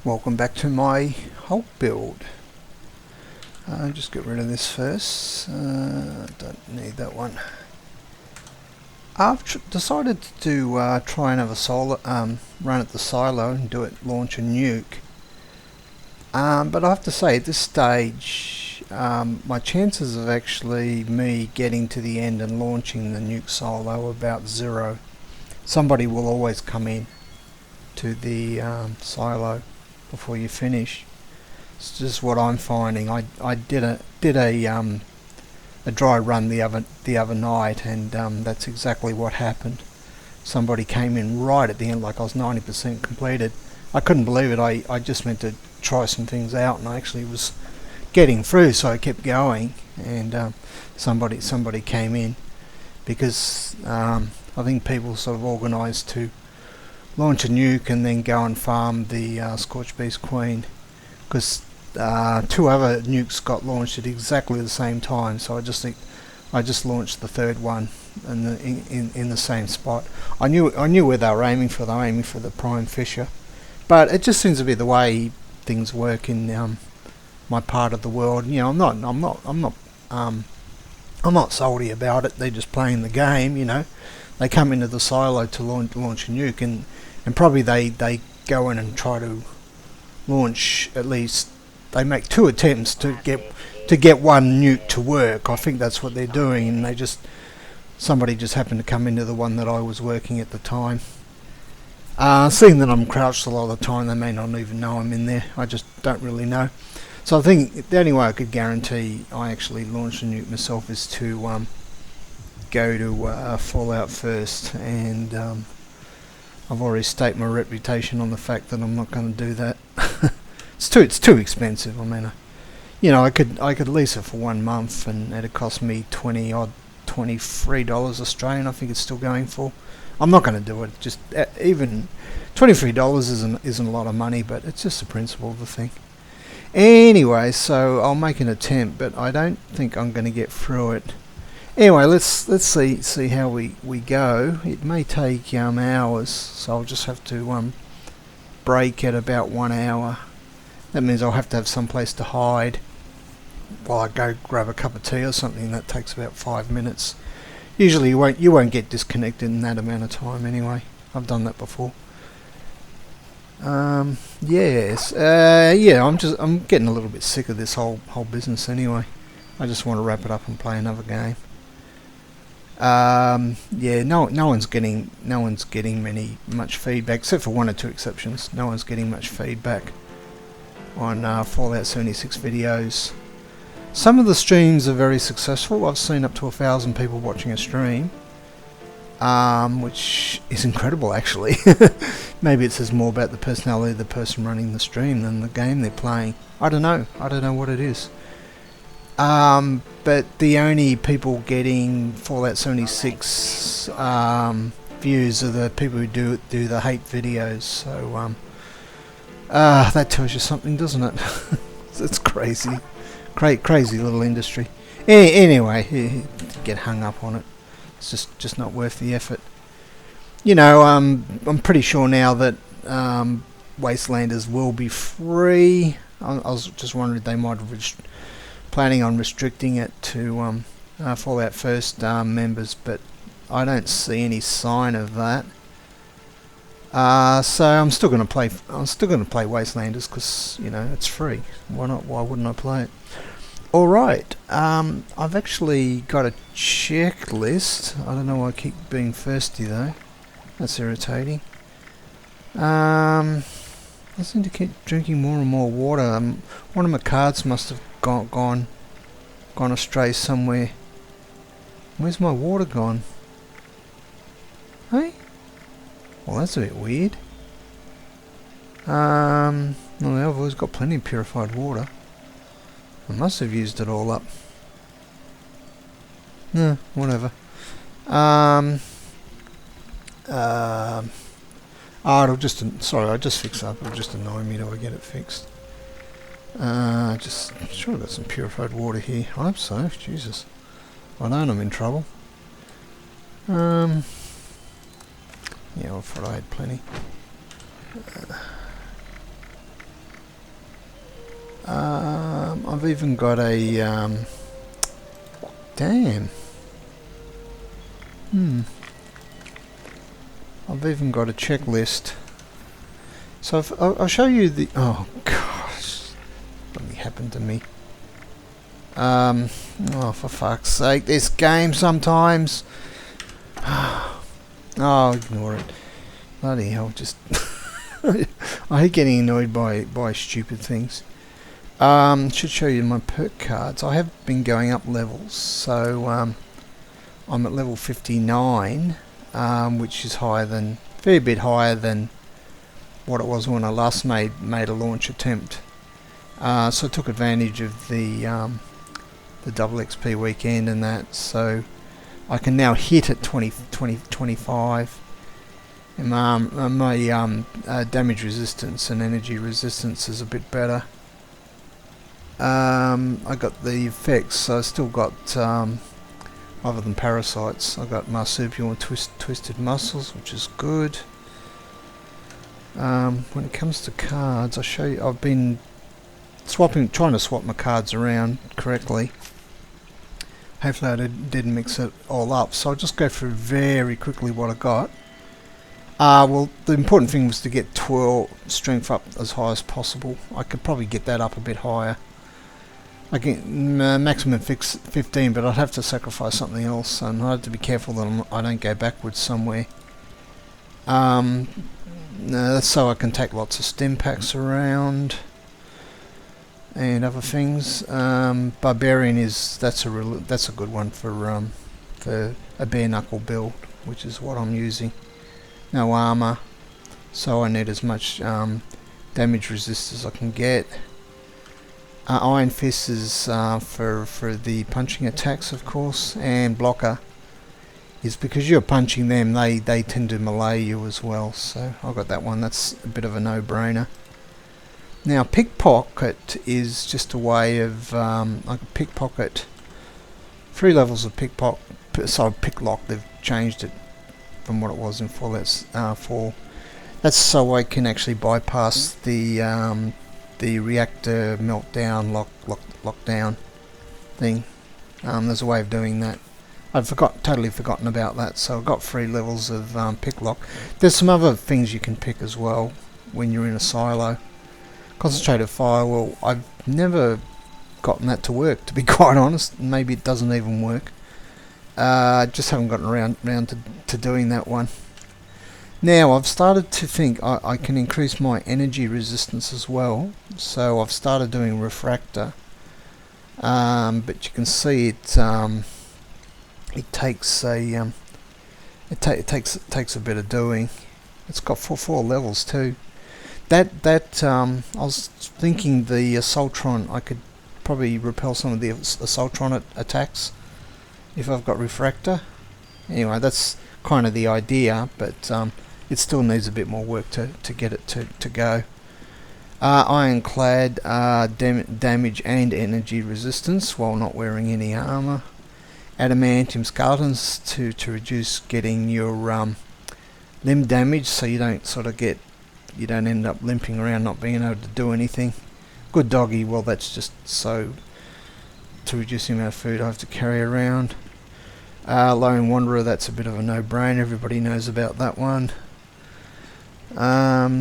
Welcome back to my Hulk build. Just get rid of this first. Don't need that one. I've decided to try and have a solo run at the silo and launch a nuke. But I have to say, at this stage, my chances of actually me getting to the end and launching the nuke solo are about 0. Somebody will always come in to the silo before you finish. It's just what I'm finding. I did a dry run the other night, and that's exactly what happened. Somebody came in right at the end, like I was 90% completed. I couldn't believe it. I just meant to try some things out, and I actually was getting through, so I kept going, and somebody came in because I think people sort of organised to launch a nuke and then go and farm the Scorched Beast Queen, because 2 other nukes got launched at exactly the same time. So I just launched the 3rd one in the same spot. I knew where they were aiming for. They were aiming for the prime fissure, but it just seems to be the way things work in my part of the world. You know, I'm not salty about it. They're just playing the game. You know, they come into the silo to launch a nuke, and probably they go in and try to launch at least. They make 2 attempts to get one nuke to work. I think that's what they're doing, and somebody just happened to come into the one that I was working at the time. Seeing that I'm crouched a lot of the time, they may not even know I'm in there. I just don't really know. So I think the only way I could guarantee I actually launch a nuke myself is to go to Fallout first, and I've already staked my reputation on the fact that I'm not going to do that. It's too expensive. I mean, I could lease it for 1 month, and it'd cost me $23 Australian. I think it's still going for. I'm not going to do it. Just even $23 isn't a lot of money, but it's just the principle of the thing. Anyway, so I'll make an attempt, but I don't think I'm going to get through it. Anyway, let's see how we go. It may take hours, so I'll just have to break at about 1 hour. That means I'll have to have some place to hide while I go grab a cup of tea or something. That takes about 5 minutes. Usually you won't get disconnected in that amount of time anyway. I've done that before. Yes. I'm getting a little bit sick of this whole business anyway. I just want to wrap it up and play another game. No one's getting much feedback, except for 1 or 2 exceptions. No one's getting much feedback on Fallout 76 videos. Some of the streams are very successful. I've seen up to 1,000 people watching a stream, which is incredible actually. Maybe it says more about the personality of the person running the stream than the game they're playing. I don't know what it is. But the only people getting Fallout 76 views are the people who do the hate videos. So that tells you something, doesn't it? It's crazy, crazy little industry. Anyway, get hung up on it. It's just not worth the effort. You know, I'm pretty sure now that Wastelanders will be free. I was just wondering if they might have planning on restricting it to Fallout First members, but I don't see any sign of that. So I'm still going to play Wastelanders because it's free. Why not? Why wouldn't I play it? All right. I've actually got a checklist. I don't know why I keep being thirsty though. That's irritating. I seem to keep drinking more and more water. One of my cards must have gone astray somewhere. Where's my water gone? Hey? Well, that's a bit weird. Well, I've always got plenty of purified water. I must have used it all up. No, whatever. It'll just I just fixed up. It'll just annoy me till I get it fixed. Just sure I've got some purified water here. I hope so. Jesus, I know I'm in trouble. Yeah, I thought I had plenty. I've even got a damn. I've even got a checklist. So if, I'll show you the. Oh gosh, something happened to me. Oh, for fuck's sake, this game sometimes. Oh, ignore it. Bloody hell, just. I hate getting annoyed by stupid things. Should show you my perk cards. I have been going up levels, so I'm at level 59, which is higher than, fair bit higher than what it was when I last made a launch attempt. So I took advantage of the double XP weekend and that, so I can now hit at 25. And my damage resistance and energy resistance is a bit better. I got the effects, so I still got, other than parasites, I got marsupial and twisted muscles, which is good. When it comes to cards, I'll show you. I've been trying to swap my cards around correctly. Hopefully I didn't mix it all up, so I'll just go through very quickly what I got. Well, the important thing was to get 12 strength up as high as possible. I could probably get that up a bit higher. I get maximum 15, but I'd have to sacrifice something else, and I have to be careful that I don't go backwards somewhere. That's so I can take lots of stim packs around and other things. Barbarian that's a good one for a bare knuckle build, which is what I'm using. No armor, so I need as much damage resist as I can get. Iron Fist is for the punching attacks, of course, and blocker is because you're punching them, they tend to melee you as well, so I got that one. That's a bit of a no-brainer. Now pickpocket is just a way of I can pickpocket 3 levels of picklock. They've changed it from what it was in 4. That's so I can actually bypass the reactor meltdown lockdown thing. There's a way of doing that. I've totally forgotten about that. So I've got 3 levels of picklock. There's some other things you can pick as well when you're in a silo. Concentrated fire. Well, I've never gotten that to work, to be quite honest. Maybe it doesn't even work. Just haven't gotten around to doing that one. Now I've started to think I can increase my energy resistance as well, so I've started doing refractor. But you can see it takes a takes a bit of doing. It's got four levels too. I was thinking the Assaultron, I could probably repel some of the Assaultron attacks if I've got refractor. Anyway, that's kind of the idea, but it still needs a bit more work to get it to go. Ironclad, damage and energy resistance while not wearing any armor. Adamantium skeletons to reduce getting your limb damage, so you don't end up limping around not being able to do anything. Good doggy, well that's just so to reduce the amount of food I have to carry around. Lone Wanderer, that's a bit of a no-brainer, everybody knows about that one.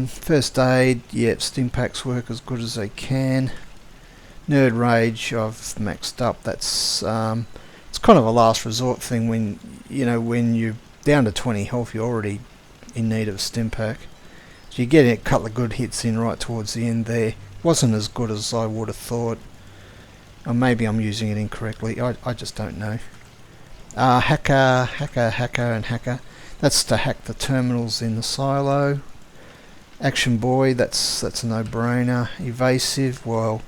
First aid, yep, stim packs work as good as they can. Nerd Rage, I've maxed up. That's it's kind of a last resort thing when you're down to 20 health, you're already in need of a stim pack. So you get a couple of good hits in right towards the end there. Wasn't as good as I would have thought. Or maybe I'm using it incorrectly. I just don't know. Hacker. That's to hack the terminals in the silo. Action Boy, that's a no-brainer. Evasive, well,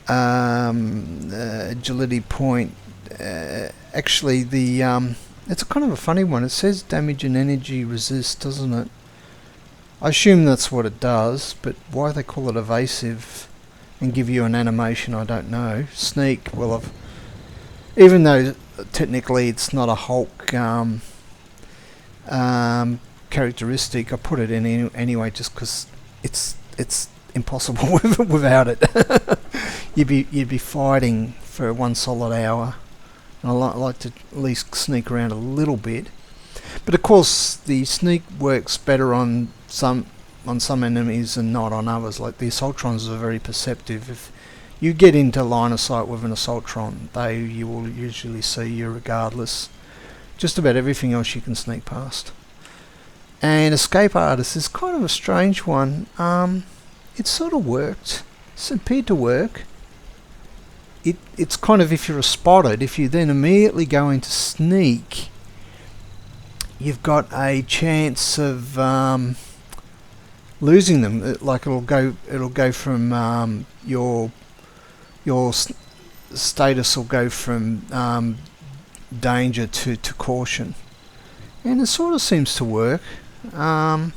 agility point. Actually, it's a kind of a funny one. It says damage and energy resist, doesn't it? I assume that's what it does, but why they call it evasive and give you an animation, I don't know. Sneak, well, even though technically it's not a Hulk characteristic, I put it in anyway just because it's impossible without it. You'd be fighting for one solid hour. And I like to at least sneak around a little bit. But of course, the sneak works better on some enemies and not on others. Like the assaultrons are very perceptive. If you get into line of sight with an assaultron, you will usually see you regardless. Just about everything else you can sneak past. And Escape Artist is kind of a strange one. It sort of worked. It appeared to work. It's kind of, if you're spotted, if you then immediately go into sneak, you've got a chance of losing them. Like it'll go from your status will go from danger to caution, and it sort of seems to work. But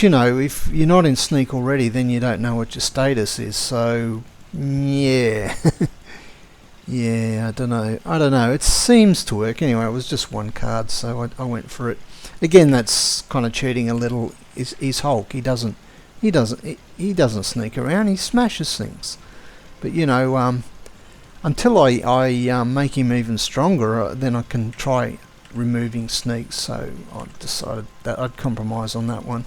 you know, if you're not in sneak already, then you don't know what your status is. So yeah. Yeah, I don't know. It seems to work. Anyway, it was just one card, so I went for it. Again, that's kind of cheating a little. He's Hulk. He doesn't sneak around. He smashes things. But you know, until I make him even stronger, then I can try removing sneaks. So I decided that I'd compromise on that one.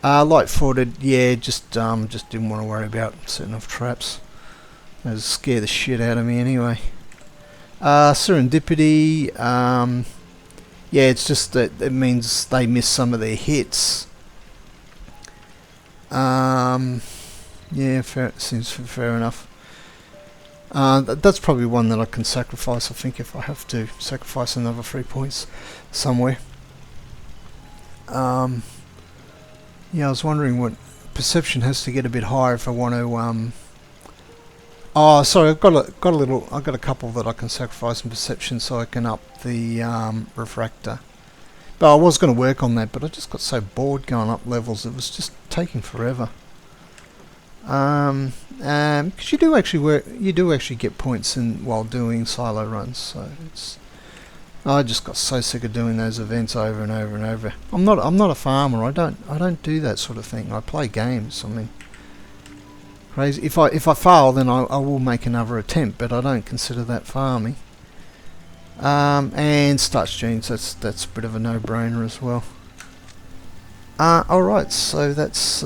Light-footed, yeah, just didn't want to worry about setting off traps. Those scare the shit out of me anyway. Serendipity, yeah, it's just that it means they miss some of their hits. Yeah, seems fair enough. That's probably one that I can sacrifice, I think, if I have to sacrifice another 3 points somewhere. Yeah, I was wondering what perception has to get a bit higher if I want to. Oh, sorry, I've got a couple that I can sacrifice in perception so I can up the refractor. But I was going to work on that, but I just got so bored going up levels. It was just taking forever. Because you do actually get points while doing silo runs. So I just got so sick of doing those events over and over and over. I'm not a farmer. I don't do that sort of thing. I play games. I mean, crazy. If I fail, then I will make another attempt, but I don't consider that farming. And starch genes. That's a bit of a no-brainer as well. All right. So that's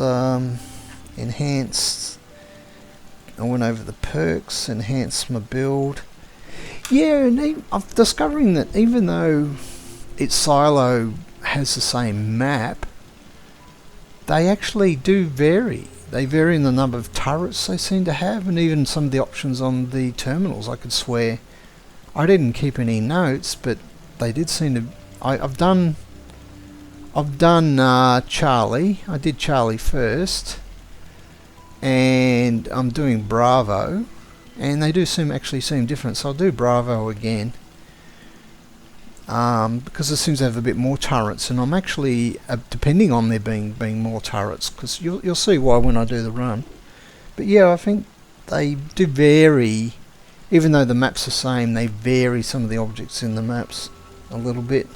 enhanced. I went over the perks. Enhanced my build. Yeah, and I'm discovering that even though its silo has the same map, they actually do vary. They vary in the number of turrets they seem to have, and even some of the options on the terminals. I could swear I didn't keep any notes, but they did seem to. I've done Charlie. I did Charlie first, and I'm doing Bravo. And they do actually seem different, so I'll do Bravo again, because it seems to have a bit more turrets, and I'm actually depending on there being more turrets, because you'll see why when I do the run. But yeah, I think they do vary, even though the map's the same. They vary some of the objects in the maps a little bit.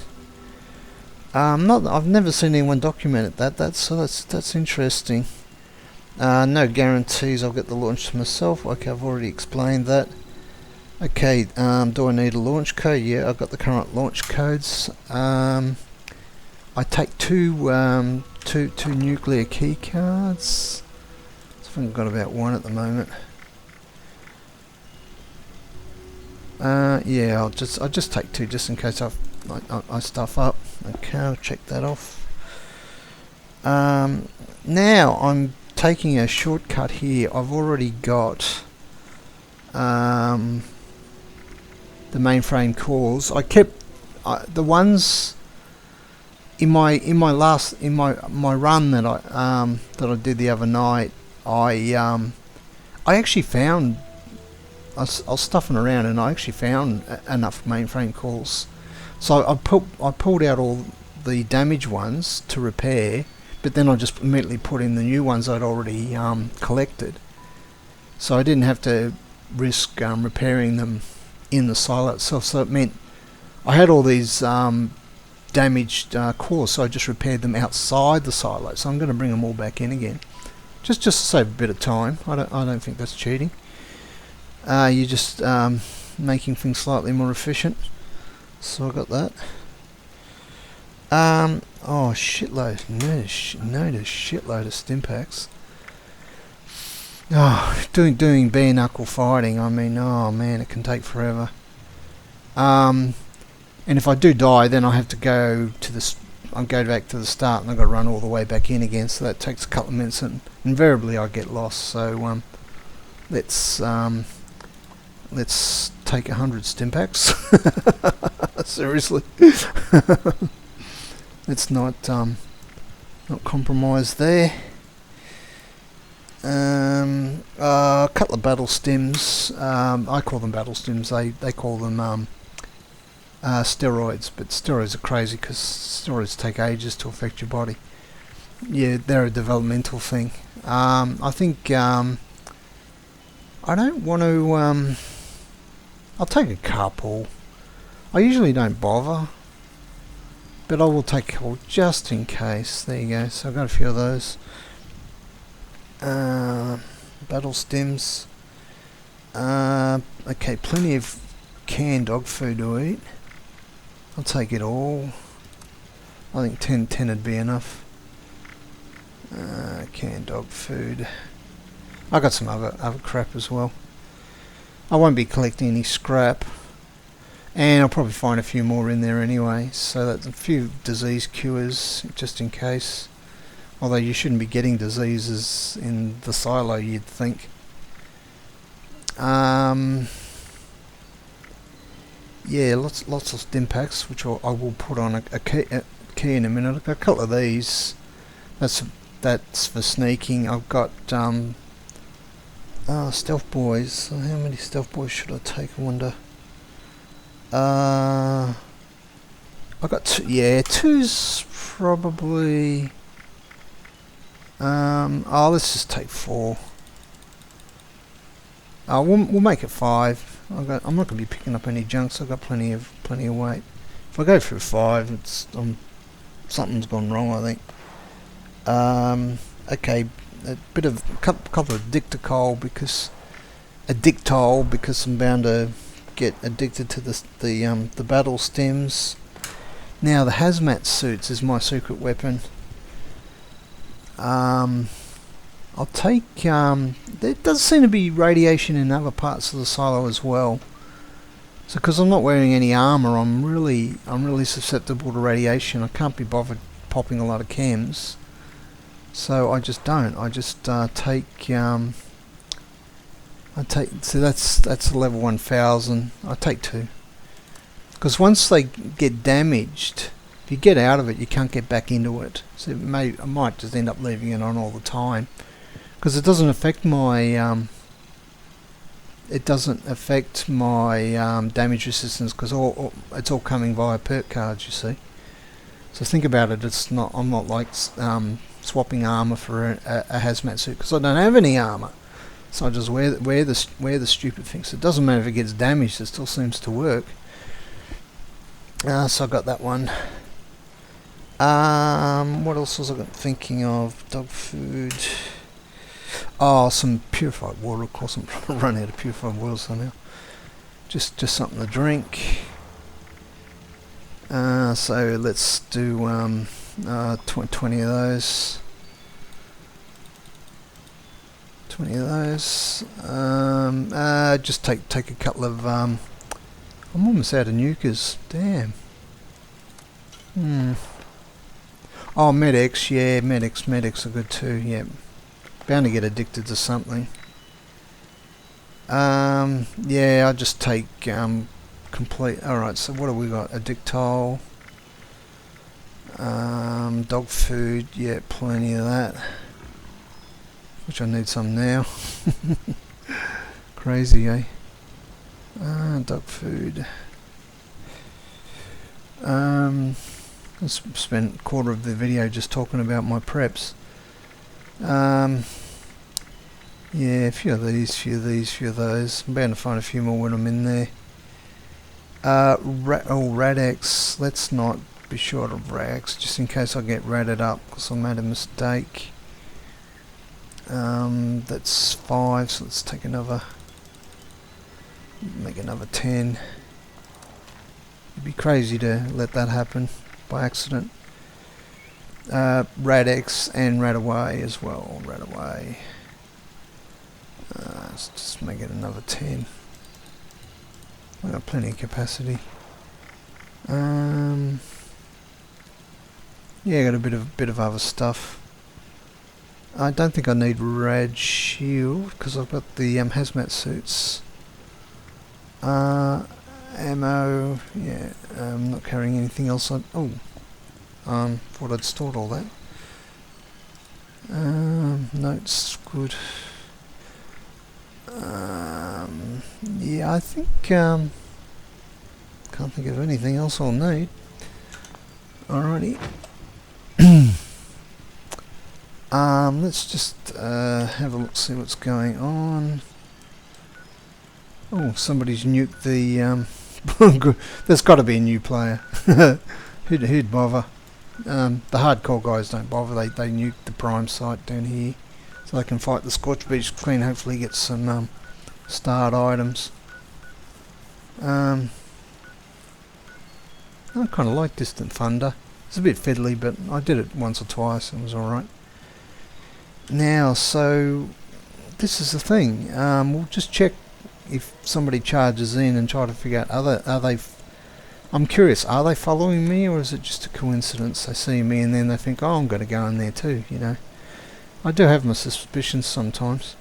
I've never seen anyone document it. That's interesting. No guarantees I'll get the launch to myself. Okay, I've already explained that. Okay, do I need a launch code? Yeah, I've got the current launch codes. I take two nuclear key cards. So I've got about one at the moment. Yeah, I'll just take two just in case I stuff up. Okay, I'll check that off. Now I'm taking a shortcut here. I've already got the mainframe cores. I kept the ones in my run that I did the other night. I actually found, I was stuffing around and I actually found enough mainframe cores. So I pulled out all the damaged ones to repair. But then I just immediately put in the new ones I'd already collected. So I didn't have to risk repairing them in the silo itself. So it meant I had all these damaged cores, so I just repaired them outside the silo. So I'm going to bring them all back in again. just to save a bit of time. I don't think that's cheating. You're just making things slightly more efficient. So I got that. Oh, shitload. Notice shitload of stim packs. Oh, doing bare knuckle fighting. I mean, oh man, it can take forever. And if I do die, then I have to go to the. I go back to the start, and I've got to run all the way back in again. So that takes a couple of minutes, and invariably I get lost. So let's take 100 stim packs. Seriously, let's not compromise there. A couple of battle stims. I call them battle stims. They call them steroids, but steroids are crazy because steroids take ages to affect your body. Yeah, they're a developmental thing. I think I don't want to. I'll take a couple. I usually don't bother, but I will take a couple just in case. There you go. So I've got a few of those. Battle stims. Okay, plenty of canned dog food to eat. I'll take it all. I think 10 would be enough. Canned dog food. I got some other crap as well. I won't be collecting any scrap, and I'll probably find a few more in there anyway. So that's a few disease cures just in case. Although you shouldn't be getting diseases in the silo, you'd think. Yeah, lots of stim packs, which I will put on a key in a minute. I've got a couple of these. That's for sneaking. I've got stealth boys. So how many stealth boys should I take? I wonder. I got two. Yeah, two's probably. Let's just take 4. We'll make it 5. I'm not going to be picking up any junk, so I've got plenty of weight. If I go through 5, it's something's gone wrong, I think. Okay, a couple of dictol because I'm bound to get addicted to the battle stims. Now the hazmat suits is my secret weapon. I'll take. There does seem to be radiation in other parts of the silo as well. So, because I'm not wearing any armor, I'm really susceptible to radiation. I can't be bothered popping a lot of chems, so I just don't. I just take. So that's a level 1000. I take 2. Because once they get damaged, if you get out of it, you can't get back into it. So I might just end up leaving it on all the time, because it doesn't affect my damage resistance, because it's all coming via perk cards, you see. So think about it. I'm not like swapping armor for a hazmat suit, because I don't have any armor. So I just wear the stupid things. It doesn't matter if it gets damaged; it still seems to work. So I got that one. What else was I thinking of? Dog food. Oh, some purified water. Of course, I'm running out of purified water somehow. Just something to drink. So let's do 20 of those. 20 of those. Just take a couple of. I'm almost out of nukers. Damn. Oh, medics. Yeah, medics are good too. Yeah. Bound to get addicted to something. Yeah, I'll just take complete. Alright, so what have we got? A dictol. Dog food. Yeah, plenty of that. Which I need some now. Crazy, eh? Dog food. I spent a quarter of the video just talking about my preps. Yeah, a few of these, few of those. I'm bound to find a few more when I'm in there. Radex. Let's not be short of Radex, just in case I get ratted up because I made a mistake. That's 5, so let's take another, make another 10. It'd be crazy to let that happen by accident. Rad-X and Rad-Away as well. Rad-Away. Let's just make it another 10. I've got plenty of capacity. Yeah, got a bit of other stuff. I don't think I need Rad Shield because I've got the hazmat suits. Ammo, yeah. I'm not carrying anything else on. Oh, thought I'd stored all that. Notes, good. Yeah, I think can't think of anything else I'll need. Alrighty. Let's just have a look, see what's going on. Oh, somebody's nuked the. There's got to be a new player. Who'd bother? The hardcore guys don't bother. They nuke the prime site down here, so they can fight the Scorch Beach clean. Hopefully, get some starred items. I kind of like Distant Thunder. It's a bit fiddly, but I did it once or twice and it was alright. Now, so this is the thing. We'll just check if somebody charges in and try to figure out are they. I'm curious. Are they following me, or is it just a coincidence? They see me and then they think, "Oh, I'm going to go in there too." You know, I do have my suspicions sometimes.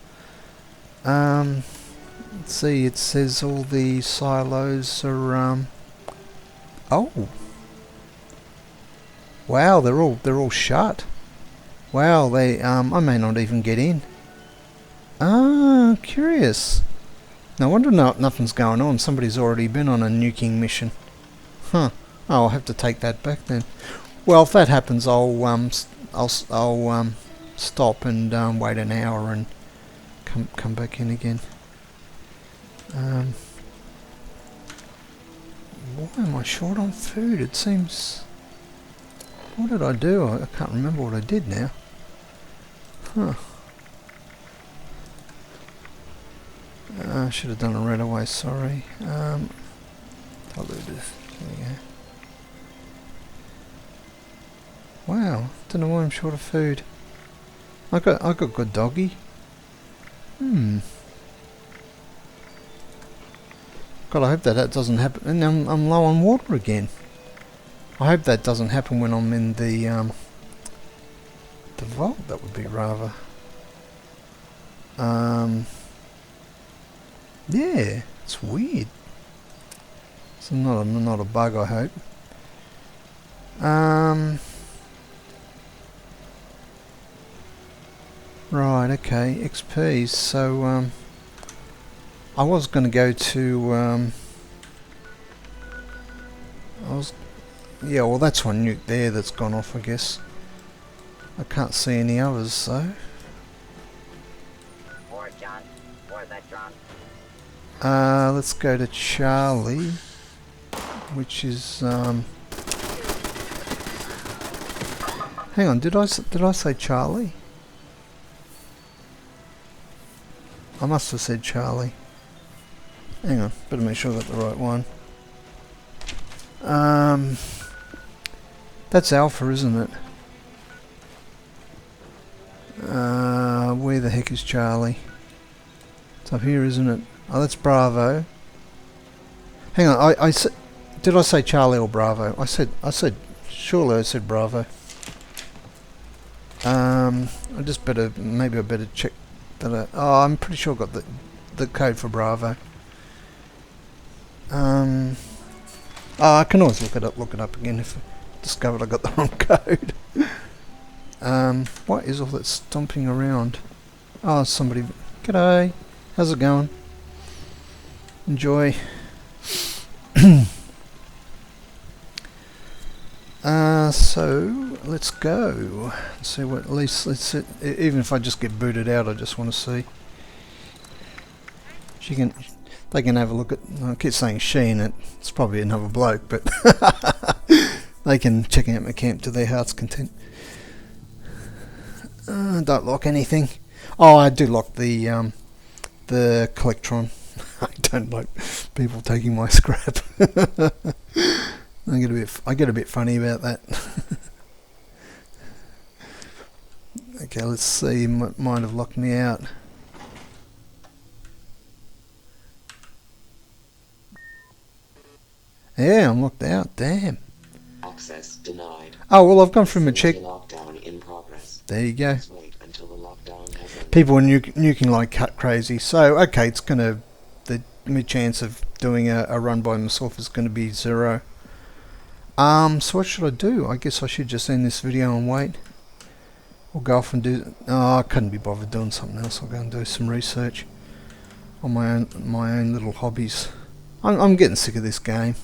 Let's see. It says all the silos are. Oh. Wow, they're all shut. Wow, they I may not even get in. Ah, curious. No wonder nothing's going on. Somebody's already been on a nuking mission. Huh. Oh, I'll have to take that back then. Well, if that happens, I'll stop and wait an hour and come back in again. Why am I short on food? It seems. What did I do? I can't remember what I did now. Huh. I should have done a right away, sorry. Diluted. There we go. Wow, don't know why I'm short of food. I got good doggy. God, I hope that doesn't happen. And I'm low on water again. I hope that doesn't happen when I'm in the vault. That would be rather. Yeah, it's weird. It's not a bug, I hope. Right, okay, XP. So I was going to go to yeah, well that's one nuke there that's gone off, I guess. I can't see any others though. More John, more Electron. Let's go to Charlie, which is hang on, did I say Charlie? I must have said Charlie. Hang on, better make sure I got the right one. That's Alpha, isn't it? Where the heck is Charlie? It's up here, isn't it? Oh, that's Bravo. Hang on, I said, did I say Charlie or Bravo? I said, surely I said Bravo. I just maybe I better check that. Oh, I'm pretty sure I got the code for Bravo. Oh, I can always look it up again if I discovered I got the wrong code. What is all that stomping around? Oh, somebody. G'day. How's it going? Enjoy. So let's go. Let's see what. At least let's see, even if I just get booted out, I just want to see. They can have a look at. I keep saying she, and it's probably another bloke, but they can check out my camp to their heart's content. Don't lock anything. Oh, I do like the collectron. I don't like people taking my scrap. I get a bit funny about that. Okay, let's see. Might have locked me out. Yeah, I'm locked out. Damn. Access denied. Oh well, I've gone through my check. Lockdown in progress. There you go. Let's wait until the lockdown has ended. People are nuking like cut crazy. So okay, it's gonna my chance of doing a run by myself is gonna be 0. So what should I do? I guess I should just end this video and wait. Or go off and do... Oh, I couldn't be bothered doing something else. I'll go and do some research on my own little hobbies. I'm getting sick of this game.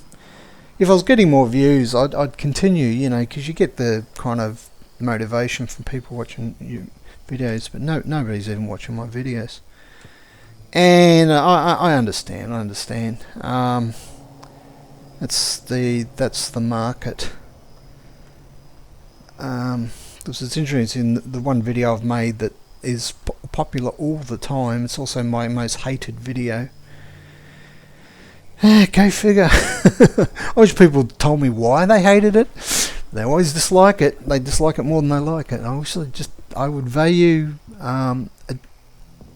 If I was getting more views, I'd continue, you know, because you get the kind of motivation from people watching your videos, but nobody's even watching my videos. And I understand. That's the market. Because it's interesting, the one video I've made that is popular all the time, it's also my most hated video. Go figure. I wish people told me why they hated it. They always dislike it. They dislike it more than they like it. I wish I would value an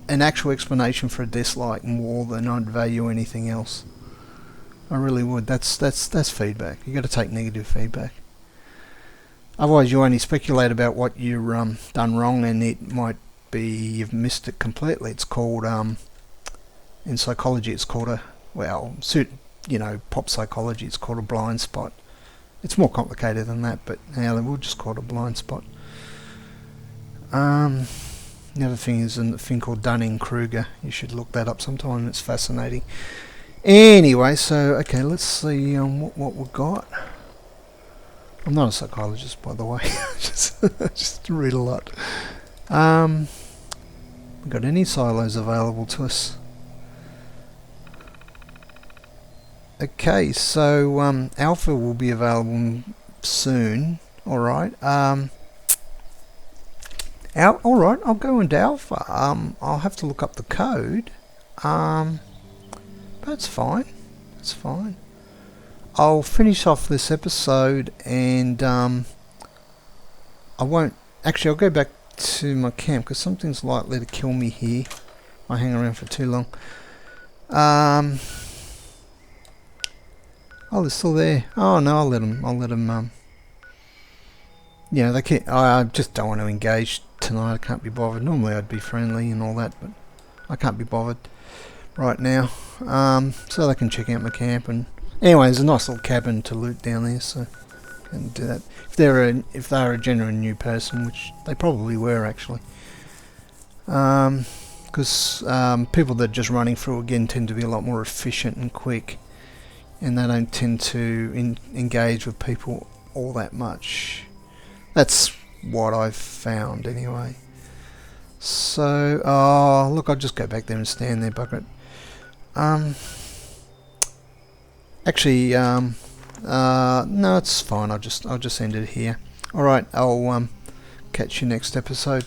actual explanation for a dislike more than I'd value anything else. I really would. That's feedback. You got to take negative feedback. Otherwise, you only speculate about what you've done wrong, and it might be you've missed it completely. It's called in psychology, it's called pop psychology, it's called a blind spot. It's more complicated than that, but now we'll just call it a blind spot. The other thing is a thing called Dunning-Kruger. You should look that up sometime. It's fascinating. Anyway, so okay, let's see what we've got. I'm not a psychologist, by the way. just read a lot. We got any silos available to us? Okay, so Alpha will be available soon. All right. All right. I'll go into Alpha. I'll have to look up the code. That's fine. That's fine. I'll finish off this episode, and I won't. Actually, I'll go back to my camp because something's likely to kill me here. I hang around for too long. Oh, they're still there. Oh no, I'll let them. Yeah, they can't. I just don't want to engage tonight. I can't be bothered. Normally, I'd be friendly and all that, but I can't be bothered right now. So they can check out my camp, and anyway, there's a nice little cabin to loot down there, so I can do that. If they're a genuine new person, which they probably were actually, because people that are just running through again tend to be a lot more efficient and quick, and they don't tend to engage with people all that much. That's what I've found anyway. So, oh look, I'll just go back there and stand there, bucket. Actually, no, it's fine. I'll just end it here. All right, I'll catch you next episode.